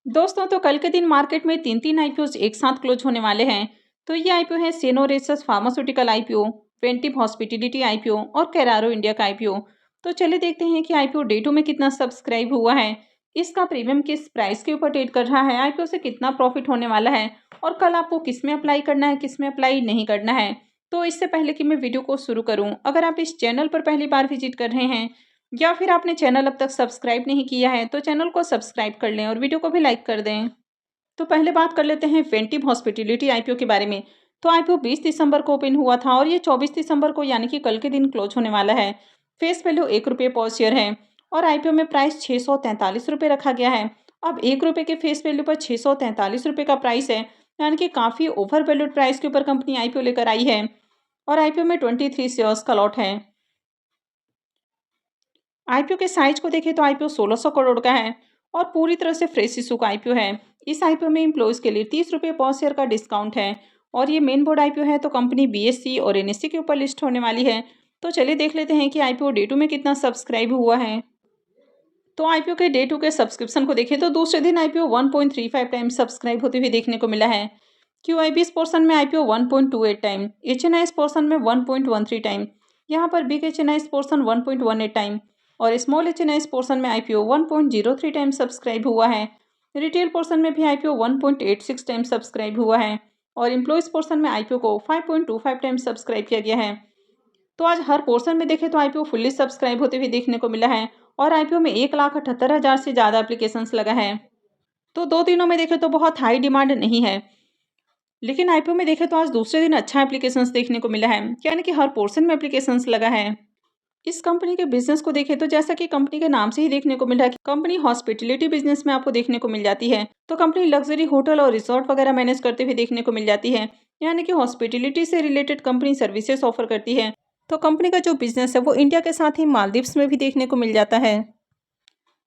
दोस्तों तो कल के दिन मार्केट में तीन आईपीओ एक साथ क्लोज होने वाले हैं। तो ये आईपीओ है सेनोरेसस फार्मास्यूटिकल आईपीओ, वेंटिव हॉस्पिटैलिटी आईपीओ और कैरारो इंडिया का आईपीओ। तो चलिए देखते हैं कि आईपीओ डे 2 में कितना सब्सक्राइब हुआ है, इसका प्रीमियम किस प्राइस के ऊपर ट्रेड कर रहा है, आईपीओ से कितना प्रॉफिट होने वाला है और कल आपको किस में अप्लाई करना है, किस में अप्लाई नहीं करना है। तो इससे पहले कि मैं वीडियो को शुरू करूँ, अगर आप इस चैनल पर पहली बार विजिट कर रहे हैं या फिर आपने चैनल अब तक सब्सक्राइब नहीं किया है तो चैनल को सब्सक्राइब कर लें और वीडियो को भी लाइक कर दें। तो पहले बात कर लेते हैं वेंटिव हॉस्पिटैलिटी आईपीओ के बारे में। तो आईपीओ 20 दिसंबर को ओपन हुआ था और ये 24 दिसंबर को यानी कि कल के दिन क्लोज होने वाला है। फेस वैल्यू ₹1 पर शेयर है और आईपीओ में प्राइस ₹643 रखा गया है। अब ₹1 के फेस वैल्यू पर ₹643 का प्राइस है, यानी कि काफ़ी ओवर वैल्यूड प्राइस के ऊपर कंपनी आईपीओ लेकर आई है और आईपीओ में 23 शेयर्स का लॉट है। आईपीओ के साइज को देखें तो आईपीओ 1600 करोड़ का है और पूरी तरह से फ्रेश इशू का आईपीओ है। इस आईपीओ में एम्प्लॉयज़ के लिए ₹30 पर शेयर का डिस्काउंट है और ये मेन बोर्ड आईपीओ है, तो कंपनी बीएसई और एनएससी के ऊपर लिस्ट होने वाली है। तो चलिए देख लेते हैं कि आईपीओ डे 2 में कितना सब्सक्राइब हुआ है। तो आईपीओ के डे 2 के सब्सक्रिप्शन को देखें तो दूसरे दिन आईपीओ 1.35 टाइम सब्सक्राइब होते हुए देखने को मिला है। क्यूआईबीएस पोर्शन में आईपीओ 1.28 टाइम, एचएनआईएस पोर्शन में 1.13 टाइम, यहाँ पर बिग एचएनआईएस पोर्शन 1.18 टाइम और स्मॉल एचएनआईएस पोर्शन में आईपीओ 1.03 टाइम सब्सक्राइब हुआ है। रिटेल पोर्शन में भी आईपीओ 1.86 टाइम सब्सक्राइब हुआ है और एम्प्लॉयज़ पोर्शन में आईपीओ को 5.25 टाइम सब्सक्राइब किया गया है। तो आज हर पोर्शन में देखें तो आईपीओ फुल्ली सब्सक्राइब होते हुए देखने को मिला है और आईपीओ में 1,78,000 से ज़्यादा एप्लीकेशंस लगा है। तो 2 दिनों में देखें तो बहुत हाई डिमांड नहीं है, लेकिन आईपीओ में देखें तो आज दूसरे दिन अच्छा एप्लीकेशंस देखने को मिला है, यानी कि हर पोर्शन में एप्लीकेशंस लगा है। इस कंपनी के बिजनेस को देखें तो जैसा कि कंपनी के नाम से ही देखने को मिल रहा है कि कंपनी हॉस्पिटैलिटी बिजनेस में आपको देखने को मिल जाती है। तो कंपनी लग्जरी होटल और रिसोर्ट वगैरह मैनेज करते हुए देखने को मिल जाती है, यानी कि हॉस्पिटैलिटी से रिलेटेड कंपनी सर्विसेज ऑफर करती है। तो कंपनी का जो बिजनेस है वो इंडिया के साथ ही मालदीव्स में भी देखने को मिल जाता है।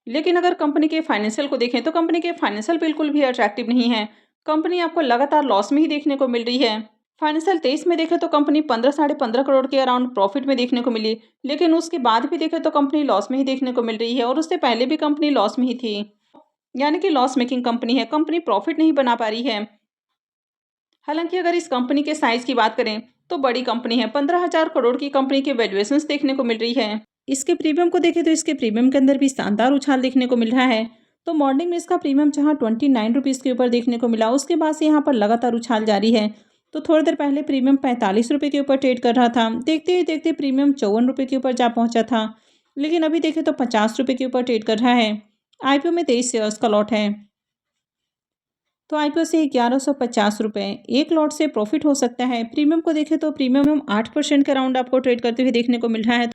लेकिन अगर कंपनी के फाइनेंशियल को देखें तो कंपनी के फाइनेंशियल बिल्कुल भी अट्रैक्टिव नहीं है। कंपनी आपको लगातार लॉस में ही देखने को मिल रही है। फाइनेंशियल 23 में देखें तो कंपनी 15 साढ़े 15 करोड़ के अराउंड प्रॉफिट में देखने को मिली, लेकिन उसके बाद भी देखें तो कंपनी लॉस में ही देखने को मिल रही है और उससे पहले भी कंपनी लॉस में ही थी, यानी कि लॉस मेकिंग कंपनी है, कंपनी प्रॉफिट नहीं बना पा रही है। हालांकि अगर इस कंपनी के साइज की बात करें तो बड़ी कंपनी है, 15,000 करोड़ की कंपनी के वैल्यूएशंस देखने को मिल रही है। इसके प्रीमियम को देखें तो इसके प्रीमियम के अंदर भी शानदार उछाल देखने को मिल रहा है। तो मॉर्निंग में इसका प्रीमियम जहां ₹29 के ऊपर देखने को मिला, उसके बाद से यहाँ पर लगातार उछाल जारी है। तो थोड़ी देर पहले प्रीमियम ₹45 के ऊपर ट्रेड कर रहा था, देखते ही देखते प्रीमियम ₹54 के ऊपर जा पहुंचा था, लेकिन अभी देखें तो ₹50 के ऊपर ट्रेड कर रहा है। आईपीओ में 23 शेयर्स का लॉट है। तो आईपीओ से ₹1150 एक लॉट से प्रॉफिट हो सकता है। प्रीमियम को देखें तो प्रीमियम 8% के अराउंड आपको ट्रेड करते हुए देखने को मिल रहा है।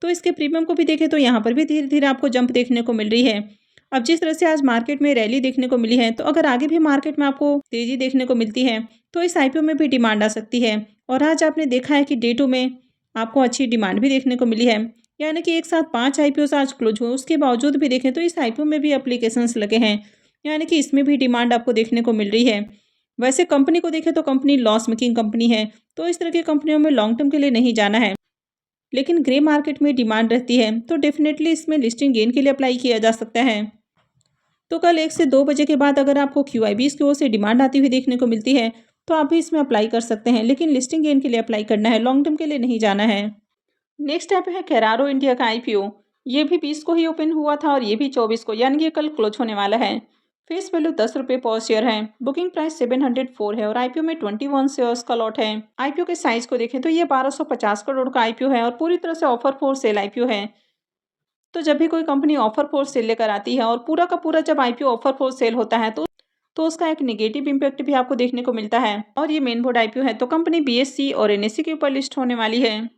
तो इसके प्रीमियम को भी देखें तो यहाँ पर भी धीरे धीरे आपको जंप देखने को मिल रही है। अब जिस तरह से आज मार्केट में रैली देखने को मिली है, तो अगर आगे भी मार्केट में आपको तेजी देखने को मिलती है तो इस आईपीओ में भी डिमांड आ सकती है। और आज आपने देखा है कि डे 2 में आपको अच्छी डिमांड भी देखने को मिली है, यानी कि एक साथ 5 आईपीओ आज क्लोज हुए, उसके बावजूद भी देखें तो इस आईपीओ में भी एप्लीकेशंस लगे हैं, यानी कि इसमें भी डिमांड आपको देखने को मिल रही है। वैसे कंपनी को देखें तो कंपनी लॉस मेकिंग कंपनी है, तो इस तरह की कंपनियों में लॉन्ग टर्म के लिए नहीं जाना है, लेकिन ग्रे मार्केट में डिमांड रहती है, तो डेफिनेटली इसमें लिस्टिंग गेन के लिए अप्लाई किया जा सकता है। तो कल 1 से 2 बजे के बाद अगर आपको क्यूआईबीएस की ओर से डिमांड आती हुई देखने को मिलती है तो आप भी इसमें अप्लाई कर सकते हैं, लेकिन लिस्टिंग गेन के लिए अप्लाई करना है, लॉन्ग टर्म के लिए नहीं जाना है। नेक्स्ट ऐप है कैरारो इंडिया का आईपीओ। ये भी 20 को ही ओपन हुआ था और ये भी 24 को, यानी कि कल क्लोज होने वाला है। फेस वैल्यू ₹10 पर शेयर है, बुकिंग प्राइस 704 है और आईपीओ में 21 शेयर्स का लॉट है। आईपीओ के साइज को देखें तो ये 1250 करोड़ का आईपीओ है और पूरी तरह से ऑफर फॉर सेल आईपीओ है। तो जब भी कोई कंपनी ऑफर फॉर सेल लेकर आती है और पूरा का पूरा जब आईपीओ ऑफर फॉर सेल होता है तो उसका एक नेगेटिव इम्पैक्ट भी आपको देखने को मिलता है। और ये मेन बोर्ड आईपीओ है, तो कंपनी बीएसई और एनएससी के ऊपर लिस्ट होने वाली है।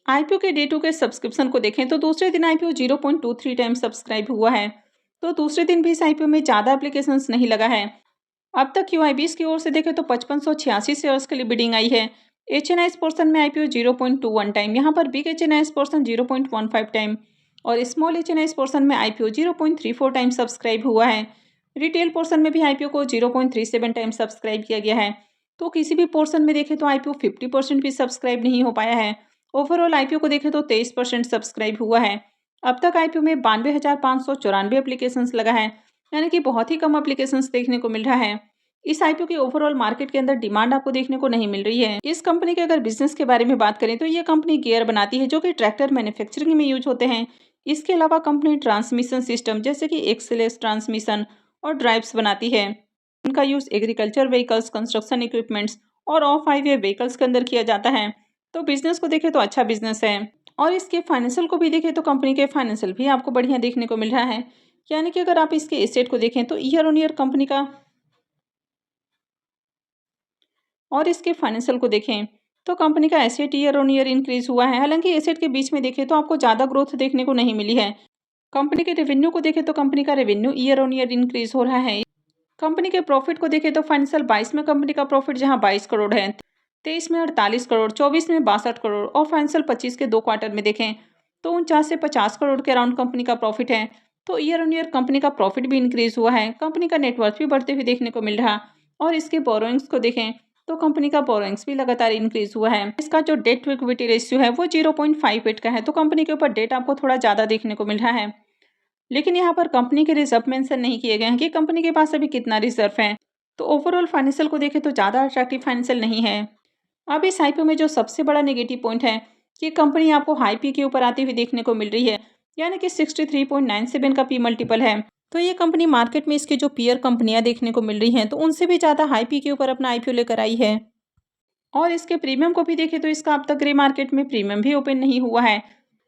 आईपीओ के डे 2 के सब्सक्रिप्शन को देखें तो दूसरे दिन आईपीओ 0.23 टाइम सब्सक्राइब हुआ है। तो दूसरे दिन भी इस आईपीओ में ज़्यादा एप्लीकेशंस नहीं लगा है। अब तक क्यूआईबीएस की ओर से देखें तो 5586 शेयर्स के लिए बिडिंग आई है। एचएनआईएस पोर्शन में आईपीओ 0.21 टाइम, यहाँ पर बिग एचएनआईएस पोर्शन 0.15 टाइम और स्मॉल एचएनआईएस पोर्शन में आईपीओ 0.34 टाइम सब्सक्राइब हुआ है। रिटेल पोर्शन में भी आईपीओ को 0.37 टाइम सब्सक्राइब किया गया है। तो किसी भी पोर्शन में देखें तो आईपीओ 50% भी सब्सक्राइब नहीं हो पाया है। ओवरऑल आईपीओ को देखें तो 23% सब्सक्राइब हुआ है। अब तक आईपीओ में 92,594 एप्लीकेशंस लगा है, यानी कि बहुत ही कम एप्लीकेशंस देखने को मिल रहा है। इस आईपीओ की ओवरऑल मार्केट के अंदर डिमांड आपको देखने को नहीं मिल रही है। इस कंपनी के अगर बिजनेस के बारे में बात करें तो ये कंपनी गियर बनाती है जो कि ट्रैक्टर मैन्युफैक्चरिंग में यूज होते हैं। इसके अलावा कंपनी ट्रांसमिशन सिस्टम जैसे कि एक्सएलएस ट्रांसमिशन और ड्राइव्स बनाती है। इनका use agriculture vehicles, construction equipments और ऑफ हाईवे व्हीकल्स के अंदर किया जाता है। तो बिजनेस को देखें तो अच्छा बिजनेस है। और इसके फाइनेंशियल को भी देखें तो कंपनी के फाइनेंशियल भी आपको बढ़िया देखने को मिल रहा है। यानी कि अगर आप इसके एसेट को देखें तो ईयर ऑन ईयर कंपनी का और इसके फाइनेंशियल को देखें तो कंपनी का asset year on year increase हुआ है। हालांकि एसेट के बीच में देखें तो आपको ज़्यादा ग्रोथ देखने को नहीं मिली है। कंपनी के रेवेन्यू को देखें तो कंपनी का revenue year on year increase हो रहा है। कंपनी के प्रॉफिट को देखें तो फाइनेंशियल 22 में कंपनी का प्रॉफिट जहां 22 करोड़ है, 23 में 48 करोड़, 24 में 62 करोड़ और फाइनेंशियल 25 के 2 क्वार्टर में देखें तो 49 से 50 करोड़ के अराउंड कंपनी का प्रॉफिट है। तो ईयर ऑन ईयर कंपनी का प्रॉफिट भी इंक्रीज हुआ है। कंपनी का नेटवर्थ भी बढ़ते हुए देखने को मिल रहा। और इसके बोरोइंग्स को देखें तो कंपनी का बोरोइंग्स भी लगातार इंक्रीज हुआ है। इसका जो डेट टू इक्विटी रेशियो है वो 0.58 का है। तो कंपनी के ऊपर डेट आपको थोड़ा ज़्यादा देखने को मिल रहा है। लेकिन यहाँ पर कंपनी के रिजर्व मेंशन नहीं किए गए हैं कि कंपनी के पास अभी कितना रिजर्व है। तो ओवरऑल फाइनेंशियल को देखें तो ज़्यादा अट्रैक्टिव फाइनेंशियल नहीं है। अब इस आईपीओ में जो सबसे बड़ा नेगेटिव पॉइंट है कि कंपनी आपको हाई पी के ऊपर आती हुई देखने को मिल रही है। यानी कि 63.97 का पी मल्टीपल है। तो ये कंपनी मार्केट में इसकी जो पीयर कंपनियां देखने को मिल रही हैं तो उनसे भी ज़्यादा हाई पी के ऊपर अपना आईपीओ लेकर आई है। और इसके प्रीमियम को भी देखें तो इसका अब तक ग्रे मार्केट में प्रीमियम भी ओपन नहीं हुआ है।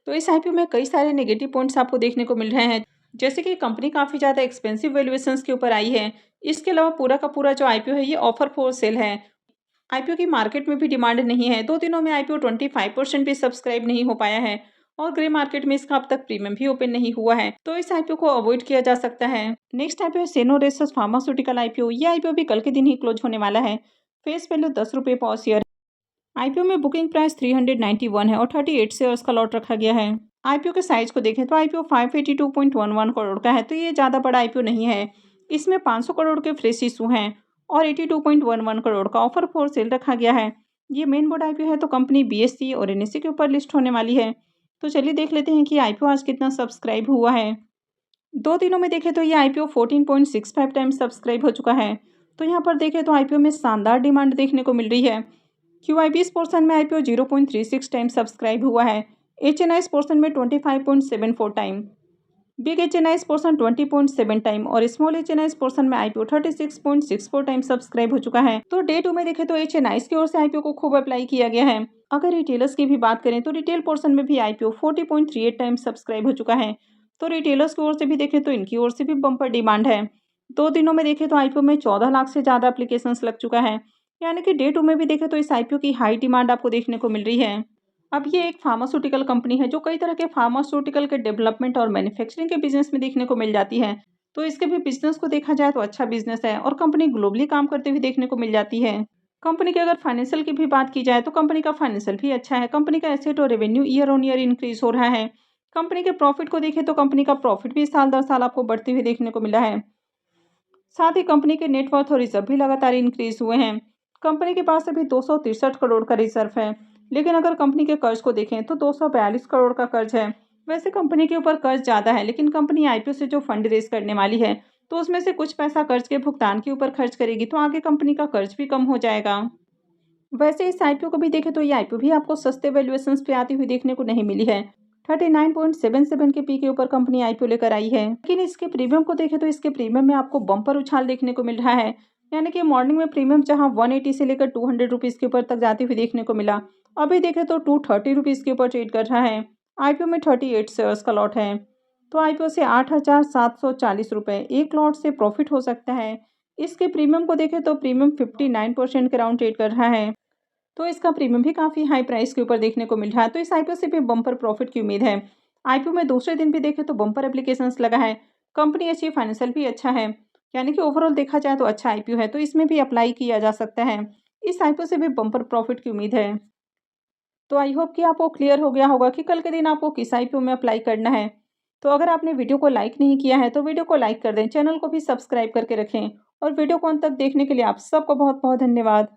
तो इस आईपीओ में कई सारे नेगेटिव पॉइंट्स आपको देखने को मिल रहे हैं। जैसे कि कंपनी काफ़ी ज़्यादा एक्सपेंसिव वैल्यूएशंस के ऊपर आई है। इसके अलावा पूरा का पूरा जो आईपीओ है ये ऑफर फॉर सेल है। आईपीओ की मार्केट में भी डिमांड नहीं है। 2 दिनों में आईपीओ 25% भी सब्सक्राइब नहीं हो पाया है। और ग्रे मार्केट में इसका अब तक प्रीमियम भी ओपन नहीं हुआ है। तो इस आईपीओ को अवॉइड किया जा सकता है। नेक्स्ट आईपीओ है सेनोरेसिस फार्मास्यूटिकल आईपीओ। ये आईपीओ भी कल के दिन ही क्लोज होने वाला है। फेस वैल्यू 10 रुपये पर शेयर। आईपीओ में बुकिंग प्राइस 391 है और 38 शेयर्स का लॉट रखा गया है। आईपीओ के साइज को देखें तो आईपीओ 582.11 करोड़ का है। तो ये ज़्यादा बड़ा आईपीओ नहीं है। इसमें 500 करोड़ के फ्रेश इशू हैं और 82.11 करोड़ का ऑफर फॉर सेल रखा गया है। ये मेन बोर्ड आईपीओ है। तो कंपनी बीएससी और एनएससी के ऊपर लिस्ट होने वाली है। तो चलिए देख लेते हैं कि आईपीओ आज कितना सब्सक्राइब हुआ है। 2 दिनों में देखें तो ये आईपीओ 14.65 टाइम्स सब्सक्राइब हो चुका है। तो यहाँ पर देखें तो आईपीओ में शानदार डिमांड देखने को मिल रही है। क्यूआईबीएस पोर्शन में आईपीओ 0.36 टाइम सब्सक्राइब हुआ है। एचएनआईएस पोर्शन में 25.74 टाइम, बिग एचएनआईएस पोर्शन 20.7 टाइम और स्मॉल एचएनआईएस पोर्शन में आईपीओ 36.64 टाइम सब्सक्राइब हो चुका है। तो डे 2 में देखें तो एचएनआईएस की ओर से आईपीओ को खूब अप्लाई किया गया है। अगर रिटेलर्स की भी बात करें तो रिटेल पोर्शन में भी आईपीओ 40.38 टाइम सब्सक्राइब हो चुका है। तो रिटेलर्स की ओर से भी देखें तो इनकी ओर से भी बम्पर डिमांड है। 2 दिनों में देखें तो आईपीओ में 14 लाख से ज़्यादा एप्लीकेशंस लग चुका है। यानी कि डे 2 में भी देखें तो इस आईपीओ की हाई डिमांड आपको देखने को मिल रही है। अब ये एक फार्मास्यूटिकल कंपनी है जो कई तरह के फार्मास्यूटिकल के डेवलपमेंट और मैन्युफैक्चरिंग के बिजनेस में देखने को मिल जाती है। तो इसके भी बिजनेस को देखा जाए तो अच्छा बिजनेस है और कंपनी ग्लोबली काम करते हुए देखने को मिल जाती है। कंपनी के अगर फाइनेंशियल की भी बात की जाए तो कंपनी का फाइनेंशियल भी अच्छा है। कंपनी का एसेट और revenue year on year increase हो रहा है। कंपनी के प्रॉफिट को देखें तो कंपनी का प्रॉफिट भी साल दर साल आपको बढ़ते हुए देखने को मिला है। साथ ही कंपनी के नेटवर्थ और रिजर्व भी लगातार इंक्रीज हुए हैं। कंपनी के पास अभी 263 करोड़ का रिजर्व है। लेकिन अगर कंपनी के कर्ज को देखें तो 242 करोड़ का कर्ज है। वैसे कंपनी के ऊपर कर्ज ज़्यादा है लेकिन कंपनी आईपीओ से जो फंड रेज करने वाली है तो उसमें से कुछ पैसा कर्ज के भुगतान के ऊपर खर्च करेगी तो आगे कंपनी का कर्ज भी कम हो जाएगा। वैसे इस आईपीओ को भी देखें तो ये आईपीओ भी आपको सस्ते वैल्यूएशंस पे आती हुई देखने को नहीं मिली है। 39.77 के पी के ऊपर कंपनी आईपीओ लेकर आई है। लेकिन इसके प्रीमियम को देखें तो इसके प्रीमियम में आपको बम्पर उछाल देखने को मिल रहा है। यानी कि मॉर्निंग में प्रीमियम जहां 180 से लेकर 200 रुपीज़ के ऊपर तक जाती हुई देखने को मिला, अभी देखें तो 230 रुपीज़ के ऊपर ट्रेड कर रहा है। आईपीओ में 38 शेयर्स का लॉट है। तो आईपीओ से 8,740 रुपये एक लॉट से प्रॉफिट हो सकता है। इसके प्रीमियम को देखें तो प्रीमियम 59% के राउंड ट्रेड कर रहा है। तो इसका प्रीमियम भी काफ़ी हाई प्राइस के ऊपर देखने को मिल रहा है। तो इस आईपीओ से भी बम्पर प्रॉफिट की उम्मीद है। आईपीओ में दूसरे दिन भी देखें तो बम्पर एप्लीकेशंस लगा है। कंपनी अच्छी, फाइनेंशियल भी अच्छा है। यानी कि ओवरऑल देखा जाए तो अच्छा आईपीओ है। तो इसमें भी अप्लाई किया जा सकता है। इस आईपीओ से भी बम्पर प्रॉफिट की उम्मीद है। तो आई होप कि आपको क्लियर हो गया होगा कि कल के दिन आपको किस आईपीओ में अप्लाई करना है। तो अगर आपने वीडियो को लाइक नहीं किया है तो वीडियो को लाइक कर दें, चैनल को भी सब्सक्राइब करके रखें और वीडियो को अंत तक देखने के लिए आप सबको बहुत बहुत धन्यवाद।